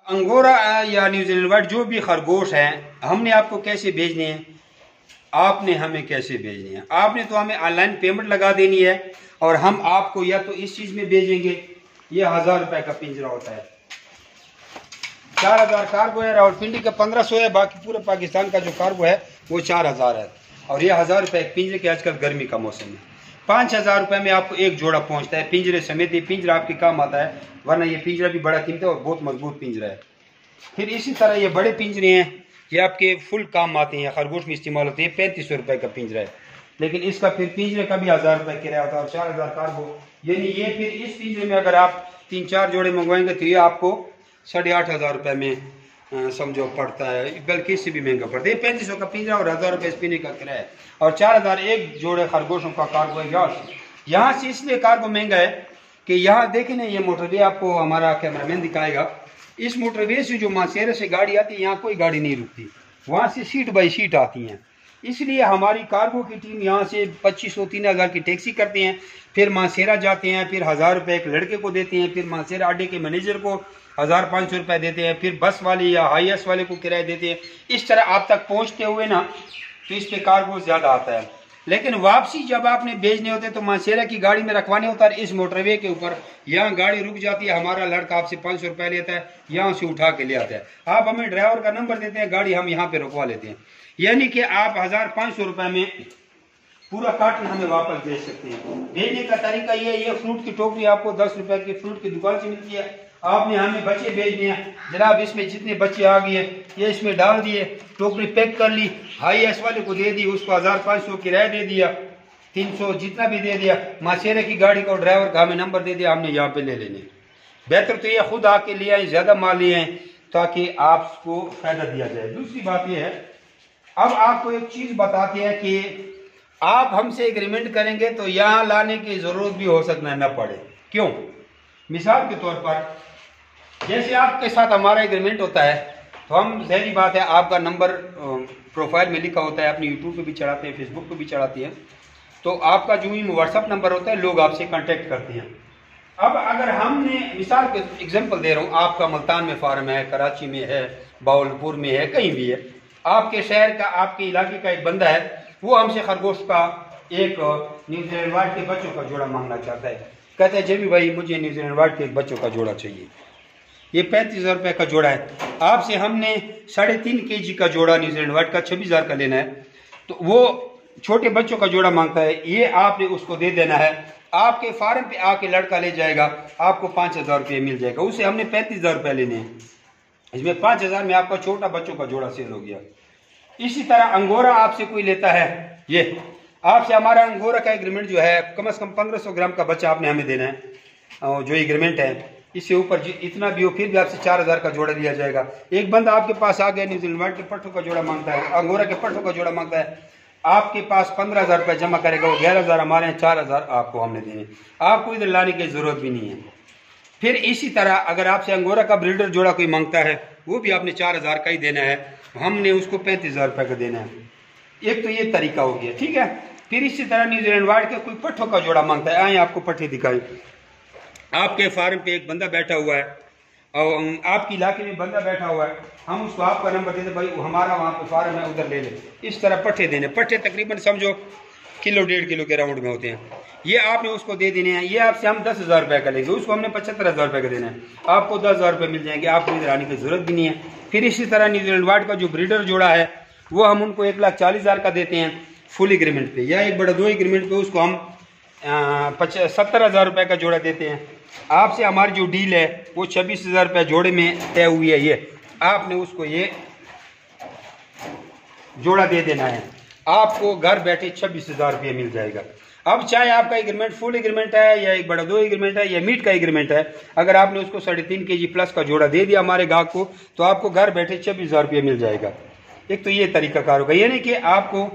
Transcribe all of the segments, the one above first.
Angora या New Zealand white जो भी खरगोश हैं, हमने आपको कैसे भेजने हैं, आपने हमें कैसे भेजने हैं। आपने तो हमें ऑनलाइन पेमेंट लगा देनी है और हम आपको या तो इस चीज़ में भेजेंगे, ये 1000 रुपये का पिंजरा होता है, 4000 कार्गो है, रावलपिंडी का 1500 है, बाकी पूरे पाकिस्तान का जो कार्गो है वो 4000 है। और ये 1000 रुपये एक पिंजरे के, आजकल गर्मी का मौसम है। 5000 रुपये में आपको एक जोड़ा पहुंचता है पिंजरे समेत। ये पिंजरा आपके काम आता है, वरना ये पिंजरा भी बड़ा कीमती है और बहुत मजबूत पिंजरा है। फिर इसी तरह ये बड़े पिंजरे हैं, ये आपके फुल काम आते हैं, खरगोश में इस्तेमाल होते हैं। 3500 रुपये का पिंजरा है, लेकिन इसका फिर पिंजरे का भी 1000 रुपये किराया होता है और 4000 कार्गो। यानी ये फिर इस पिंजरे में अगर आप 3-4 जोड़े मंगवाएंगे तो ये आपको 8500 रुपये में समझो पड़ता है, बल्कि इससे भी महंगा पड़ता है। 3500 का पिंजरा और 1000 रुपये स्पिने का किराया है और 4000 एक जोड़े खरगोशों का कार्गो है। यहाँ से इसलिए कार्गो महंगा है कि यहाँ देखें ना, ये मोटरवे आपको हमारा कैमरामैन दिखाएगा। इस मोटरवे से जो मासेरे से गाड़ी आती है, यहाँ कोई गाड़ी नहीं रुकती, वहाँ से सीट बाई सीट आती हैं। इसलिए हमारी कार्गो की टीम यहाँ से 2500-3000 की टैक्सी करते हैं, फिर मासेरा जाते हैं, फिर 1000 रुपये एक लड़के को देते हैं, फिर मासेरा अड्डे के मैनेजर को 1500 रुपये देते हैं, फिर बस वाले या हाईएस वाले को किराया देते हैं। इस तरह आप तक पहुँचते हुए ना तो इस पर कार्गो ज़्यादा आता है। लेकिन वापसी जब आपने भेजने होते तो मासेरा की गाड़ी में रखवाने होता है। इस मोटरवे के ऊपर यहाँ गाड़ी रुक जाती है, हमारा लड़का आपसे 500 रुपये लेता है, यहाँ से उठा के ले आता है। आप हमें ड्राइवर का नंबर देते हैं, गाड़ी हम यहाँ पे रुकवा लेते हैं। यानी कि आप 1500 रुपये में पूरा कार्टन हमें वापस भेज सकते हैं। भेजने का तरीका ये फ्रूट की टोकरी आपको 10 रुपये की फ्रूट की दुकान से मिलती है। आपने हमें बच्चे भेजने हैं, जनाब इसमें जितने बच्चे आ गए ये इसमें डाल दिए, टोकरी पैक कर ली, हाईएस वाले को दे दी, उसको 1500 किराया दे दिया, 300 जितना भी दे दिया, मासेरे की गाड़ी को ड्राइवर का हमें नंबर दे दिया, हमने यहाँ पे ले लेने। बेहतर तो ये खुद आके ले आए, ज़्यादा माल ले आए ताकि आपको फायदा दिया जाए। दूसरी बात यह है, अब आपको एक चीज़ बताते हैं कि आप हमसे एग्रीमेंट करेंगे तो यहाँ लाने की ज़रूरत भी हो सकना न पड़े। क्यों? मिसाल के तौर पर जैसे आपके साथ हमारा एग्रीमेंट होता है तो हम, ज़ाहिर बात है, आपका नंबर प्रोफाइल में लिखा होता है, अपनी यूट्यूब पे भी चढ़ाते हैं, फेसबुक पे भी चढ़ाते हैं, तो आपका जो ही व्हाट्सअप नंबर होता है लोग आपसे कांटेक्ट करते हैं। अब अगर हमने, मिसाल के एग्जांपल दे रहा हूँ, आपका मुल्तान में फार्म है, कराची में है, बावलपुर में है, कहीं भी है, आपके शहर का, आपके इलाके का एक बंदा है, वो हमसे खरगोश का एक न्यूजीलैंड वाइट के बच्चों का जोड़ा मांगना चाहता है। कहते हैं जेबी भाई मुझे न्यूजीलैंड वाइट के बच्चों का जोड़ा चाहिए, ये 35,000 रुपये का जोड़ा है। आपसे हमने 3.5 kg का जोड़ा न्यूजीलैंड वाइट का 26,000 का लेना है, तो वो छोटे बच्चों का जोड़ा मांगता है, ये आपने उसको दे देना है। आपके फार्म पे आके लड़का ले जाएगा, आपको 5000 रुपये मिल जाएगा। उसे हमने 35,000 रुपये लेने हैं, इसमें 5000 में आपका छोटा बच्चों का जोड़ा सेल हो गया। इसी तरह अंगोरा आपसे कोई लेता है, ये आपसे हमारा अंगोरा का एग्रीमेंट जो है, कम से कम 1500 ग्राम का बच्चा आपने हमें देना है। जो एग्रीमेंट है इससे ऊपर इतना भी हो फिर भी आपसे 4000 का जोड़ा दिया जाएगा। एक बंदा आपके पास आ गया, न्यूजीलैंड वाइट के पट्टों का जोड़ा मांगता है, अंगोरा के पट्टों का जोड़ा मांगता है, आपके पास 15,000 रुपये जमा करेगा, वो 11,000 हमारे हैं, 4,000 आपको हमने देने, आपको इधर लाने की जरूरत भी नहीं है। फिर इसी तरह अगर आपसे अंगोरा का ब्रीडर जोड़ा कोई मांगता है, वो भी आपने 4000 का ही देना है, हमने उसको 35,000 रुपये का देना है। एक तो ये तरीका हो गया, ठीक है। फिर इसी तरह न्यूजीलैंड वाइट के कोई पट्ठों का जोड़ा मांगता है, आए आपको पट्ठे दिखाई, आपके फार्म पे एक बंदा बैठा हुआ है और आपके इलाके में बंदा बैठा हुआ है, हम उसको आपका नंबर देते, भाई हमारा वहाँ पे फार्म है, उधर ले ले। इस तरह पट्ठे देने, पट्ठे तकरीबन समझो किलो 1.5 किलो के राउंड में होते हैं, ये आपने उसको दे देने हैं। ये आपसे हम 10,000 रुपये का लेंगे, उसको हमने 75,000 रुपये का देना है, आपको 10,000 रुपये मिल जाएंगे, आपको इधर आने की जरूरत भी नहीं है। फिर इसी तरह न्यूजीलैंड वाइट का जो ब्रीडर जोड़ा है वो हम उनको 1,40,000 का देते हैं फुल एग्रीमेंट पे, या 1/2 एग्रीमेंट पे उसको हम 70,000 रुपये का जोड़ा देते हैं। आपसे हमारी जो डील है वो 26,000 रुपये जोड़े में तय हुई है, ये आपने उसको ये जोड़ा दे देना है, आपको घर बैठे 26,000 रुपये मिल जाएगा। अब चाहे आपका एग्रीमेंट फुल एग्रीमेंट है या 1/2 एग्रीमेंट है या मीट का एग्रीमेंट है, अगर आपने उसको 3.5 kg प्लस का जोड़ा दे दिया हमारे ग्राहक को, तो आपको घर बैठे 26,000 रुपये मिल जाएगा। एक तो ये तरीका कार होगा, यानी कि आपको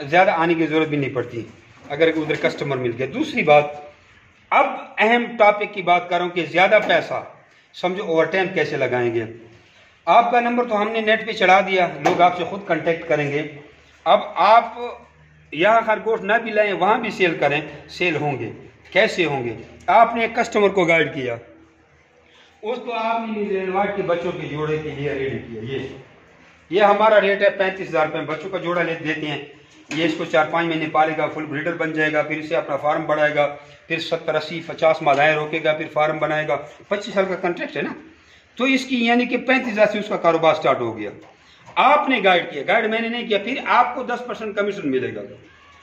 ज़्यादा आने की ज़रूरत भी नहीं पड़ती अगर उधर कस्टमर मिल गया। दूसरी बात, अब अहम टॉपिक की बात कर रहा हूँ कि ज़्यादा पैसा समझो ओवर टाइम कैसे लगाएंगे। आपका नंबर तो हमने नेट पे चढ़ा दिया, लोग आपसे खुद कांटेक्ट करेंगे। अब आप यहाँ खरगोश ना भी लाएं, वहाँ भी सेल करें, सेल होंगे। कैसे होंगे? आपने एक कस्टमर को गाइड किया, उसको आपने न्यूजीलैंड वाइट के बच्चों के जोड़े के लिए रेडी किया। ये हमारा रेट है 35,000 रुपये। बच्चों का जोड़ा देते हैं। ये इसको 4-5 महीने पालेगा, फुल ब्रीडर बन जाएगा, फिर इसे अपना फार्म बढ़ाएगा, फिर 70, 80, 50 मादाएँ रोकेगा, फिर फार्म बनाएगा। 25 साल का कॉन्ट्रैक्ट है ना, तो इसकी यानी कि 35,000 से उसका कारोबार स्टार्ट हो गया। आपने गाइड किया, गाइड मैंने नहीं किया, फिर आपको 10% कमीशन मिलेगा।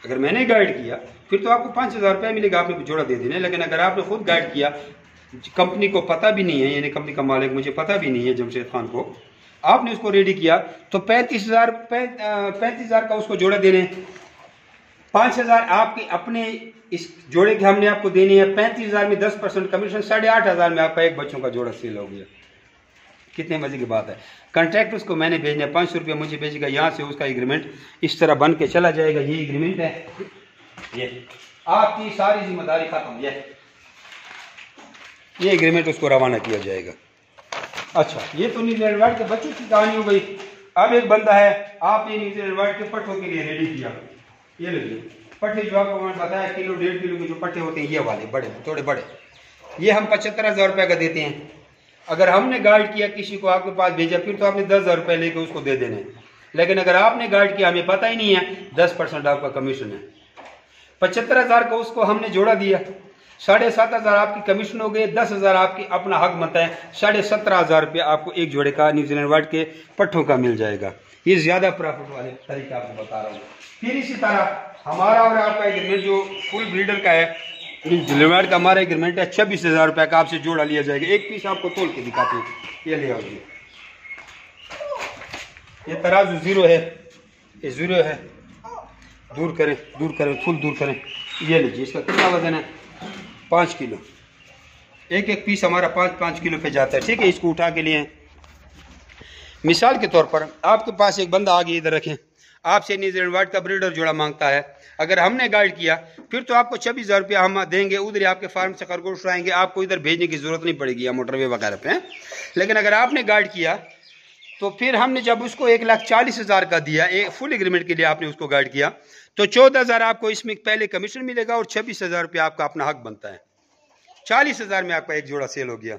अगर मैंने गाइड किया फिर तो आपको 5,000 रुपये मिलेगा, आपने जोड़ा दे देना। लेकिन अगर आपने खुद गाइड किया, कंपनी को पता भी नहीं है, यानी कंपनी का मालिक मुझे पता भी नहीं है, जमशेद खान को, आपने उसको रेडी किया तो 35,000 का उसको जोड़ा देने, 5,000 आपके अपने इस जोड़े के हमने आपको देने हैं। 35,000 में 10% कमीशन, 8,500 में आपका एक बच्चों का जोड़ा सेल हो गया। कितने मजे की बात है। कॉन्ट्रैक्ट उसको मैंने भेजना है, 500 रुपया मुझे भेजेगा, यहाँ से उसका एग्रीमेंट इस तरह बन के चला जाएगा। ये एग्रीमेंट है, ये आपकी सारी जिम्मेदारी खत्म। ये एग्रीमेंट उसको रवाना किया जाएगा। अच्छा, ये तो न्यूजीलैंड वाइट के बच्चों की कहानी हो गई। अब एक बंदा है, आपने न्यूजीलैंड वाइट के पट्ठों के लिए रेडी किया। ये लीजिए पट्टे, जो आपको मैंने बताया 1-1.5 किलो के जो पट्टे होते हैं, ये वाले बड़े थोड़े बड़े, ये हम 75,000 रुपये का देते हैं। अगर हमने गाइड किया, किसी को आपके पास भेजा, फिर तो आपने 10,000 रुपये लेके उसको दे देने। लेकिन अगर आपने गाइड किया, हमें पता ही नहीं है, 10% आपका कमीशन है। 75,000 का उसको हमने जोड़ा दिया, 7,500 आपकी कमीशन हो गए, 10,000 आपकी अपना हक बनता है। 17,500 रुपये आपको एक जोड़े का न्यूजीलैंड वाइट के पट्ठों का मिल जाएगा। ये ज्यादा प्रॉफिट वाले तरीका आपको बता रहा हूँ। फिर इसी तरह हमारा और आपका एग्रीमेंट जो फुल ब्रीडर का है, न्यूजीलैंड वाइट का हमारा एग्रीमेंट है, 26,000 रुपये का आपसे जोड़ा लिया जाएगा। एक पीस आपको तोल के दिखाते हैं, ये ले आओ। ये तराजू जीरो है, ये जीरो है, दूर करें फुल दूर करें। ये लीजिए, इसका कितना वजन है? 5 किलो। एक पीस हमारा 5-5 किलो पे जाता है। ठीक है, इसको उठा के लिए मिसाल के तौर पर आपके पास एक बंदा आगे इधर रखें, आपसे न्यूजीलैंड वाइट का ब्रीडर जोड़ा मांगता है। अगर हमने गाइड किया फिर तो आपको 26,000 रुपया हम देंगे, उधर आपके फार्म से खरगोश उड़ाएंगे, आपको इधर भेजने की जरूरत नहीं पड़ेगी या मोटरवे वगैरह पे। लेकिन अगर आपने गाइड किया तो फिर हमने जब उसको 1,40,000 का दिया, एक फुल एग्रीमेंट के लिए आपने उसको गाइड किया, तो 14,000 आपको इसमें पहले कमीशन मिलेगा और 26,000 रुपया आपका अपना हक बनता है। 40,000 में आपका एक जोड़ा सेल हो गया।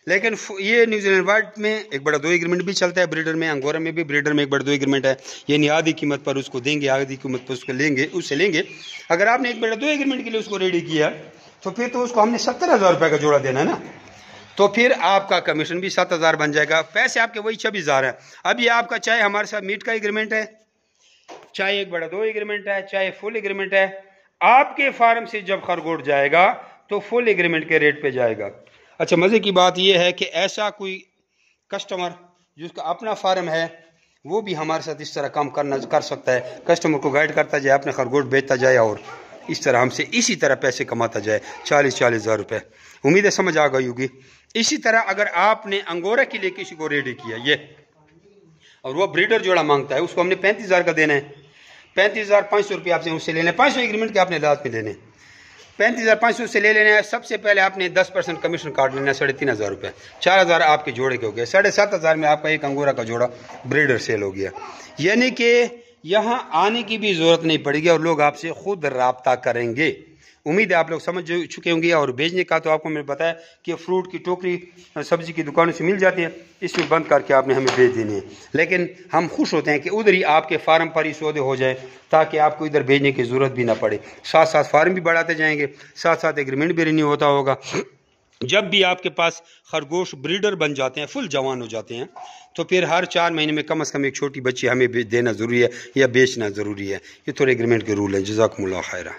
लेकिन ये न्यूजीलैंड वाइट में एक बड़ा 2 एग्रीमेंट भी चलता है, ब्रीडर में, अंगोरा में भी ब्रीडर में एक बड़ा 2 एग्रीमेंट है। यानी आधी कीमत पर उसको देंगे, आधी कीमत पर उसको लेंगे, उससे लेंगे। अगर आपने एक बड़ा 2 एग्रीमेंट के लिए उसको रेडी किया तो फिर तो उसको हमने 70,000 रुपये का जोड़ा देना है ना, तो फिर आपका कमीशन भी 7,000 बन जाएगा। पैसे आपके वही 26,000 है। अब ये आपका चाहे हमारे साथ मीट का एग्रीमेंट है, चाहे एक बड़ा 2 एग्रीमेंट है, चाहे फुल एग्रीमेंट है, आपके फार्म से जब खरगोश जाएगा तो फुल एग्रीमेंट के रेट पे जाएगा। अच्छा, मजे की बात यह है कि ऐसा कोई कस्टमर जिसका अपना फार्म है वो भी हमारे साथ इस तरह काम कर सकता है। कस्टमर को गाइड करता जाए, अपने खरगोश बेचता जाए और इस तरह हमसे इसी तरह पैसे कमाता जाए, 40,000 रुपये। उम्मीद है समझ आ गई होगी। इसी तरह अगर आपने अंगोरा के लिए किसी को रेडी किया ये, और वो ब्रीडर जोड़ा मांगता है, उसको हमने 35,000 का देना है। 35,500 रुपये आपसे उससे लेने, 500 एग्रीमेंट के आपने लास्ट में लेने, 35,500 से ले लेना है। सबसे पहले आपने 10% कमीशन काट लेना है, 3,500 रुपये। 4,000 आपके जोड़े के हो गए, 7,500 में आपका एक अंगोरा का जोड़ा ब्रीडर सेल हो गया। यानी कि यहाँ आने की भी जरूरत नहीं पड़ेगी और लोग आपसे खुद राब्ता करेंगे। उम्मीद है आप लोग समझ चुके होंगे। और भेजने का तो आपको मैंने बताया कि फ्रूट की टोकरी सब्जी की दुकानों से मिल जाती है, इसमें बंद करके आपने हमें भेज देनी है। लेकिन हम खुश होते हैं कि उधर ही आपके फार्म पर ही सौदे हो जाए, ताकि आपको इधर भेजने की ज़रूरत भी ना पड़े। साथ साथ फार्म भी बढ़ाते जाएंगे, साथ साथ एग्रीमेंट भी रिन्यू होता होगा। जब भी आपके पास खरगोश ब्रीडर बन जाते हैं, फुल जवान हो जाते हैं, तो फिर हर 4 महीने में कम से कम एक छोटी बच्ची हमें देना ज़रूरी है या बेचना ज़रूरी है। ये थोड़े एग्रीमेंट के रूल हैं। जज़ाकुमुल्लाह खैरा।